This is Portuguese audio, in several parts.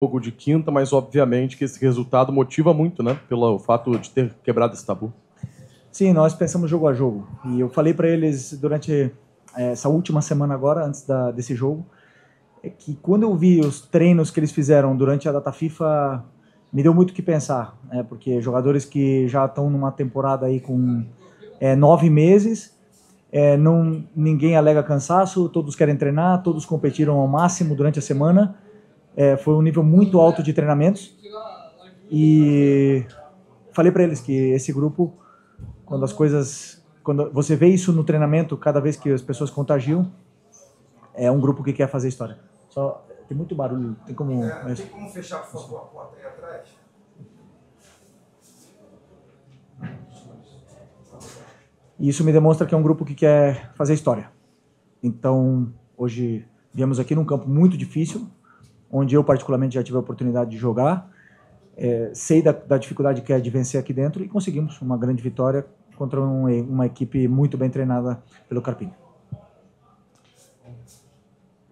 jogo de quinta, mas obviamente que esse resultado motiva muito, né? Pelo fato de ter quebrado esse tabu. Sim, nós pensamos jogo a jogo. E eu falei para eles durante essa última semana agora, antes desse jogo, que quando eu vi os treinos que eles fizeram durante a data FIFA, me deu muito o que pensar, né? Porque jogadores que já estão numa temporada aí com 9 meses, ninguém alega cansaço, todos querem treinar, todos competiram ao máximo durante a semana. Foi um nível muito alto de treinamentos. E falei para eles que esse grupo, quando você vê isso no treinamento, cada vez que as pessoas contagiam, é um grupo que quer fazer história. Só tem muito barulho, tem como... Tem como fechar, por favor, a porta aí atrás? E isso me demonstra que é um grupo que quer fazer história. Então, hoje viemos aqui num campo muito difícil, onde eu particularmente já tive a oportunidade de jogar, sei da dificuldade que é de vencer aqui dentro, e conseguimos uma grande vitória contra uma equipe muito bem treinada pelo Carpini.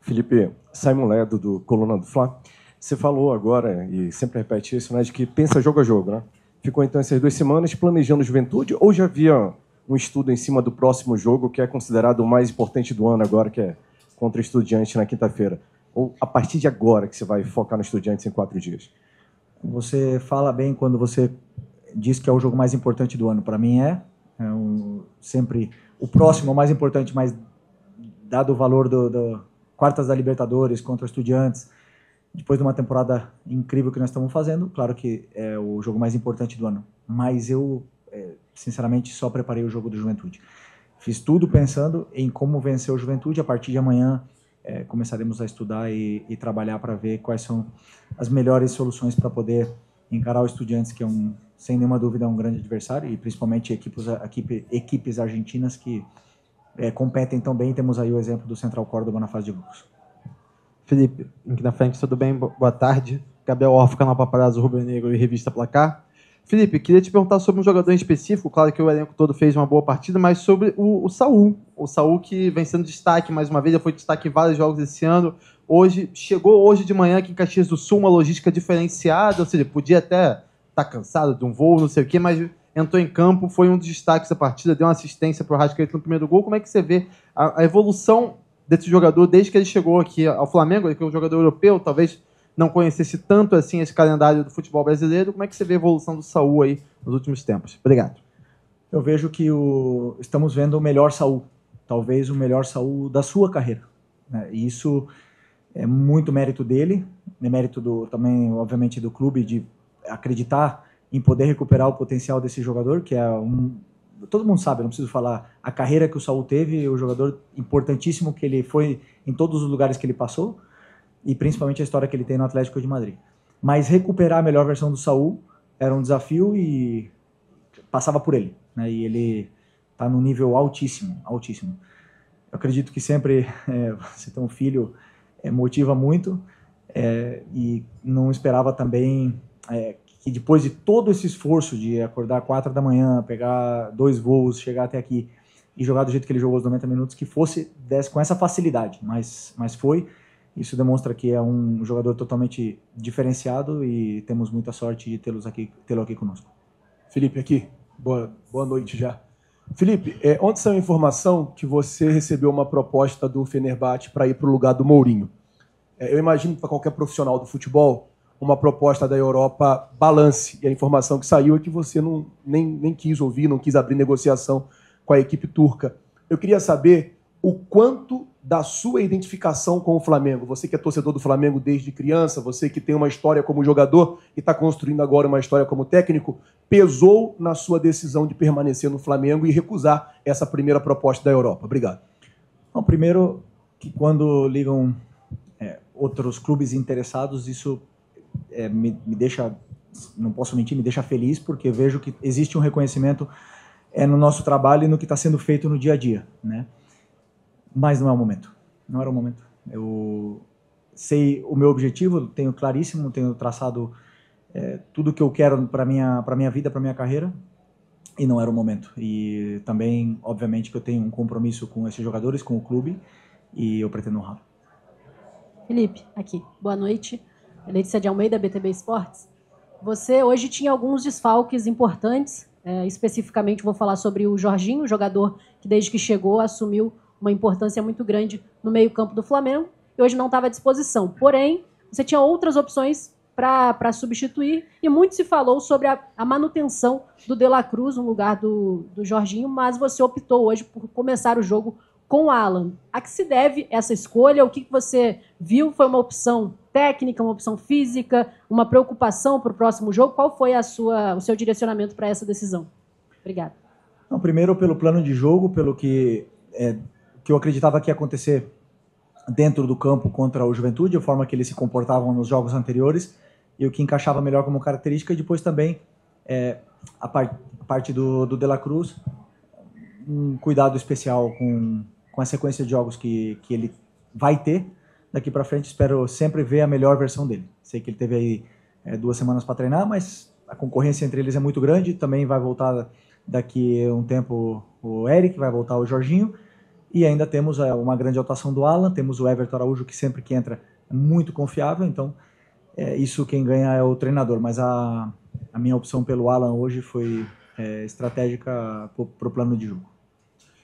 Felipe, Simon Ledo, do Coluna do Fla. Você falou agora, e sempre repete isso, né, de que pensa jogo a jogo, né? Ficou então essas 2 semanas planejando Juventude, ou já havia um estudo em cima do próximo jogo, que é considerado o mais importante do ano agora, que é contra o Estudiantes na quinta-feira? Ou a partir de agora que você vai focar no Estudiantes em 4 dias? Você fala bem quando você diz que é o jogo mais importante do ano. Para mim sempre o próximo é o mais importante, mas dado o valor do quartas da Libertadores contra o Estudiantes, depois de uma temporada incrível que nós estamos fazendo, claro que é o jogo mais importante do ano. Mas eu, sinceramente, só preparei o jogo do Juventude. Fiz tudo pensando em como vencer o Juventude. A partir de amanhã começaremos a estudar e trabalhar para ver quais são as melhores soluções para poder encarar o Estudiantes, que sem nenhuma dúvida é um grande adversário, e principalmente equipes argentinas que competem tão bem. Temos aí o exemplo do Central Córdoba na fase de grupos. Felipe, aqui na frente, tudo bem? Boa tarde. Gabriel Orff, canal Paparazzo Rubro Negro e Revista Placar. Felipe, queria te perguntar sobre um jogador em específico. Claro que o elenco todo fez uma boa partida, mas sobre o Saul. O Saul, que vem sendo destaque mais uma vez, já foi destaque em vários jogos esse ano. Chegou hoje de manhã aqui em Caxias do Sul, uma logística diferenciada, ou seja, podia até estar cansado de um voo, não sei o quê, mas entrou em campo, foi um dos destaques da partida, deu uma assistência para o Arrascaeta no primeiro gol. Como é que você vê a evolução desse jogador desde que ele chegou aqui ao Flamengo, que é um jogador europeu, talvez não conhecesse tanto assim esse calendário do futebol brasileiro? Como é que você vê a evolução do Saul aí nos últimos tempos? Obrigado. Eu vejo que estamos vendo o melhor Saul, talvez o melhor Saul da sua carreira, né? E isso é muito mérito dele, é mérito também, obviamente, do clube, de acreditar em poder recuperar o potencial desse jogador, que todo mundo sabe, não preciso falar a carreira que o Saul teve, o jogador importantíssimo que ele foi em todos os lugares que ele passou, e principalmente a história que ele tem no Atlético de Madrid. Mas recuperar a melhor versão do Saul era um desafio e passava por ele, né? E ele está num nível altíssimo, altíssimo. Eu acredito que sempre você ter um filho motiva muito, e não esperava também que depois de todo esse esforço de acordar 4 da manhã, pegar 2 voos, chegar até aqui e jogar do jeito que ele jogou os 90 minutos, que desse com essa facilidade, mas foi. Isso demonstra que é um jogador totalmente diferenciado e temos muita sorte de tê-lo aqui conosco. Felipe, aqui. Boa noite já. Felipe, ontem saiu a informação que você recebeu uma proposta do Fenerbahçe para ir para o lugar do Mourinho. Eu imagino que para qualquer profissional do futebol, uma proposta da Europa balance. E a informação que saiu é que você nem quis ouvir, não quis abrir negociação com a equipe turca. Eu queria saber o quanto da sua identificação com o Flamengo, você que é torcedor do Flamengo desde criança, você que tem uma história como jogador e está construindo agora uma história como técnico, pesou na sua decisão de permanecer no Flamengo e recusar essa primeira proposta da Europa? Obrigado. Bom, primeiro, que quando ligam outros clubes interessados, isso me deixa, não posso mentir, me deixa feliz, porque vejo que existe um reconhecimento no nosso trabalho e no que está sendo feito no dia a dia, né? Mas não é o momento. Não era o momento. Eu sei o meu objetivo, tenho claríssimo, tenho traçado tudo que eu quero para minha vida, para minha carreira, e não era o momento. E também, obviamente, que eu tenho um compromisso com esses jogadores, com o clube, e eu pretendo honrar. Felipe, aqui. Boa noite. Letícia de Almeida, BTB Esportes. Você hoje tinha alguns desfalques importantes, especificamente vou falar sobre o Jorginho, jogador que desde que chegou assumiu uma importância muito grande no meio-campo do Flamengo e hoje não estava à disposição. Porém, você tinha outras opções para substituir e muito se falou sobre a manutenção do De La Cruz no lugar do Jorginho, mas você optou hoje por começar o jogo com o Alan. A que se deve essa escolha? O que você viu? Foi uma opção técnica, uma opção física, uma preocupação para o próximo jogo? Qual foi o seu direcionamento para essa decisão? Obrigada. Não, primeiro, pelo plano de jogo, pelo que eu acreditava que ia acontecer dentro do campo contra o Juventude, a forma que eles se comportavam nos jogos anteriores, e o que encaixava melhor como característica, e depois também a parte do De La Cruz, um cuidado especial com a sequência de jogos que ele vai ter daqui para frente. Espero sempre ver a melhor versão dele. Sei que ele teve aí 2 semanas para treinar, mas a concorrência entre eles é muito grande. Também vai voltar daqui a um tempo o Eric, vai voltar o Jorginho, e ainda temos uma grande atuação do Alan, temos o Everton Araújo, que sempre que entra é muito confiável, então isso quem ganha é o treinador, mas a minha opção pelo Alan hoje foi estratégica para o plano de jogo.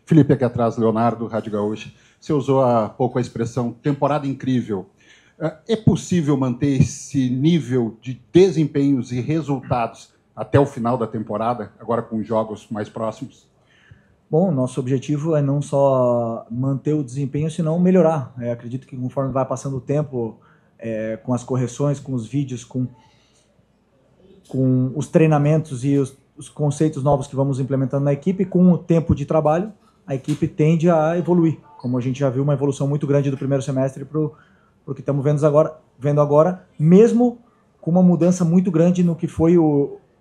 Felipe, aqui atrás, Leonardo, Rádio Gaúcha. Você usou há pouco a expressão temporada incrível. É possível manter esse nível de desempenhos e resultados até o final da temporada, agora com os jogos mais próximos? Bom, nosso objetivo é não só manter o desempenho, senão melhorar. Acredito que conforme vai passando o tempo, com as correções, com os vídeos, com os treinamentos e os conceitos novos que vamos implementando na equipe, com o tempo de trabalho, a equipe tende a evoluir. Como a gente já viu uma evolução muito grande do primeiro semestre para o que estamos vendo agora, mesmo com uma mudança muito grande no que foi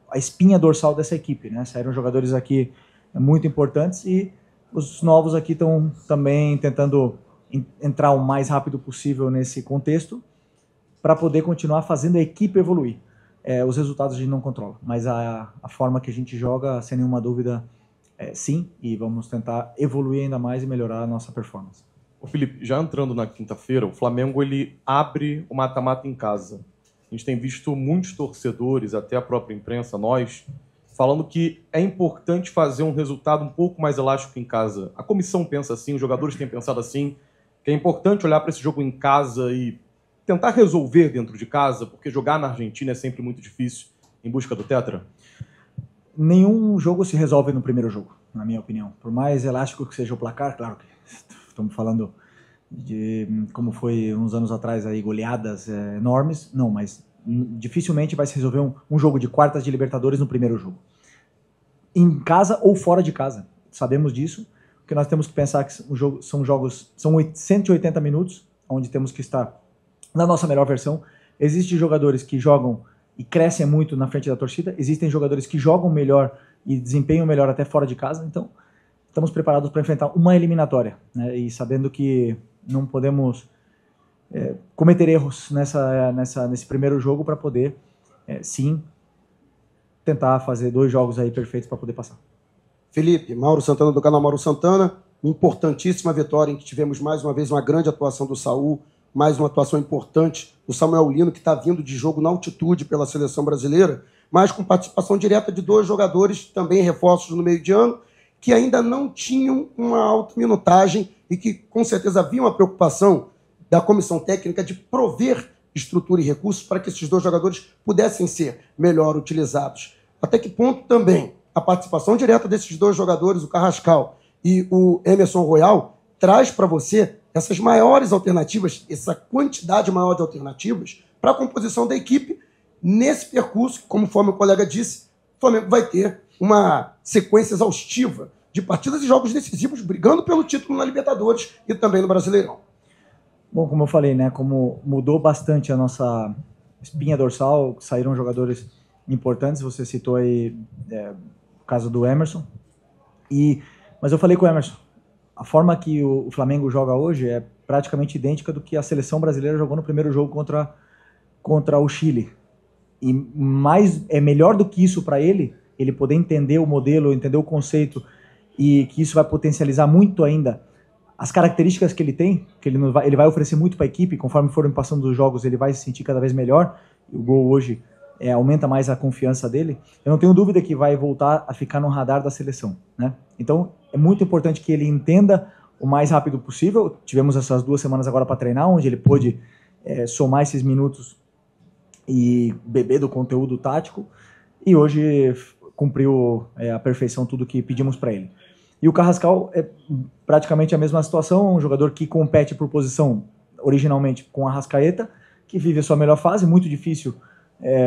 a espinha dorsal dessa equipe, né? Saíram jogadores aqui muito importantes e os novos aqui estão também tentando entrar o mais rápido possível nesse contexto para poder continuar fazendo a equipe evoluir. Os resultados a gente não controla, mas a forma que a gente joga, sem nenhuma dúvida, sim, e vamos tentar evoluir ainda mais e melhorar a nossa performance. Ô Felipe, já entrando na quinta-feira, o Flamengo ele abre o mata-mata em casa. A gente tem visto muitos torcedores, até a própria imprensa, nós, falando que é importante fazer um resultado um pouco mais elástico em casa. A comissão pensa assim, os jogadores têm pensado assim, que é importante olhar para esse jogo em casa e tentar resolver dentro de casa, porque jogar na Argentina é sempre muito difícil em busca do Tetra? Nenhum jogo se resolve no primeiro jogo, na minha opinião. Por mais elástico que seja o placar, claro que estamos falando de como foi uns anos atrás, aí, goleadas enormes. Não, mas dificilmente vai se resolver um jogo de quartas de Libertadores no primeiro jogo. Em casa ou fora de casa. Sabemos disso. O que nós temos que pensar é que são 180 minutos, onde temos que estar na nossa melhor versão. Existem jogadores que jogam e crescem muito na frente da torcida. Existem jogadores que jogam melhor e desempenham melhor até fora de casa. Então, estamos preparados para enfrentar uma eliminatória, né? E sabendo que não podemos cometer erros nesse primeiro jogo para poder, sim, tentar fazer 2 jogos aí perfeitos para poder passar. Felipe, Mauro Santana do canal Mauro Santana. Importantíssima vitória em que tivemos mais uma vez uma grande atuação do Saul, mais uma atuação importante do Samuel Lino, que está vindo de jogo na altitude pela seleção brasileira, mas com participação direta de 2 jogadores, também reforços no meio de ano, que ainda não tinham uma alta minutagem e que com certeza havia uma preocupação da comissão técnica de prover estrutura e recursos para que esses 2 jogadores pudessem ser melhor utilizados. Até que ponto também a participação direta desses 2 jogadores, o Carrascal e o Emerson Royal, traz para você essas maiores alternativas, essa quantidade maior de alternativas para a composição da equipe nesse percurso, conforme o colega disse, o Flamengo vai ter uma sequência exaustiva de partidas e jogos decisivos, brigando pelo título na Libertadores e também no Brasileirão. Bom, como eu falei, né, como mudou bastante a nossa espinha dorsal, saíram jogadores importantes, você citou aí o caso do Emerson, mas eu falei com o Emerson, a forma que o Flamengo joga hoje é praticamente idêntica do que a seleção brasileira jogou no primeiro jogo contra o Chile. E é melhor do que isso para ele poder entender o modelo, entender o conceito, e que isso vai potencializar muito ainda as características que ele tem, que ele vai oferecer muito para a equipe, conforme forem passando os jogos, ele vai se sentir cada vez melhor. O gol hoje aumenta mais a confiança dele. Eu não tenho dúvida que vai voltar a ficar no radar da seleção, né? Então, é muito importante que ele entenda o mais rápido possível. Tivemos essas 2 semanas agora para treinar, onde ele pôde somar esses minutos e beber do conteúdo tático. E hoje cumpriu à perfeição tudo que pedimos para ele. E o Carrascal é praticamente a mesma situação, um jogador que compete por posição originalmente com a Arrascaeta, que vive a sua melhor fase. Muito difícil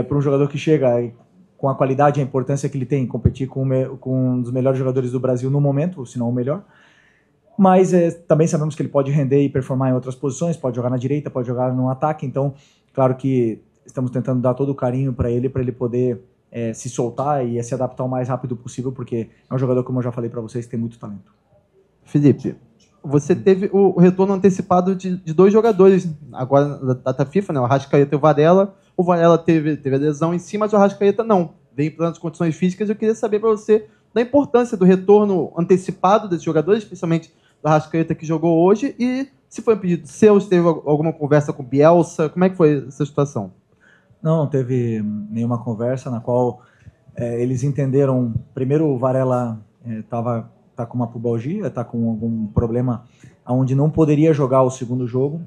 para um jogador que chega com a qualidade e a importância que ele tem, competir com um dos melhores jogadores do Brasil no momento, se não o melhor. Mas também sabemos que ele pode render e performar em outras posições, pode jogar na direita, pode jogar no ataque. Então, claro que estamos tentando dar todo o carinho para ele poder se soltar e se adaptar o mais rápido possível, porque é um jogador, como eu já falei para vocês, que tem muito talento. Felipe, você teve o retorno antecipado de 2 jogadores agora da data FIFA, né? O Arrascaeta e o Varela. O Varela teve a lesão em si, mas o Arrascaeta não. Vem para as condições físicas. Eu queria saber para você da importância do retorno antecipado desses jogadores, especialmente do Arrascaeta que jogou hoje, e se foi um pedido seu, se teve alguma conversa com o Bielsa, como é que foi essa situação? Não teve nenhuma conversa na qual eles entenderam. Primeiro, o Varela tá com uma pubalgia, está com algum problema onde não poderia jogar o segundo jogo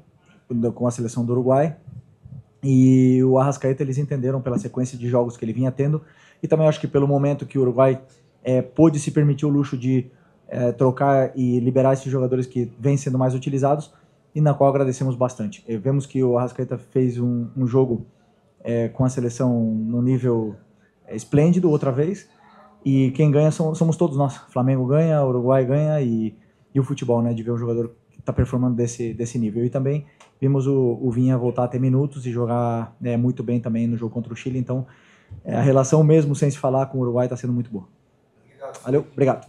com a seleção do Uruguai. E o Arrascaeta, eles entenderam pela sequência de jogos que ele vinha tendo, e também acho que pelo momento que o Uruguai pôde se permitir o luxo de trocar e liberar esses jogadores que vêm sendo mais utilizados, e na qual agradecemos bastante. Vemos que o Arrascaeta fez um jogo com a seleção no nível esplêndido outra vez, e quem ganha somos todos nós. Flamengo ganha, Uruguai ganha, e o futebol, né, de ver um jogador que está performando desse nível. E também vimos o Vinha voltar a ter minutos e jogar muito bem também no jogo contra o Chile. Então, a relação mesmo sem se falar com o Uruguai está sendo muito boa. Valeu, obrigado.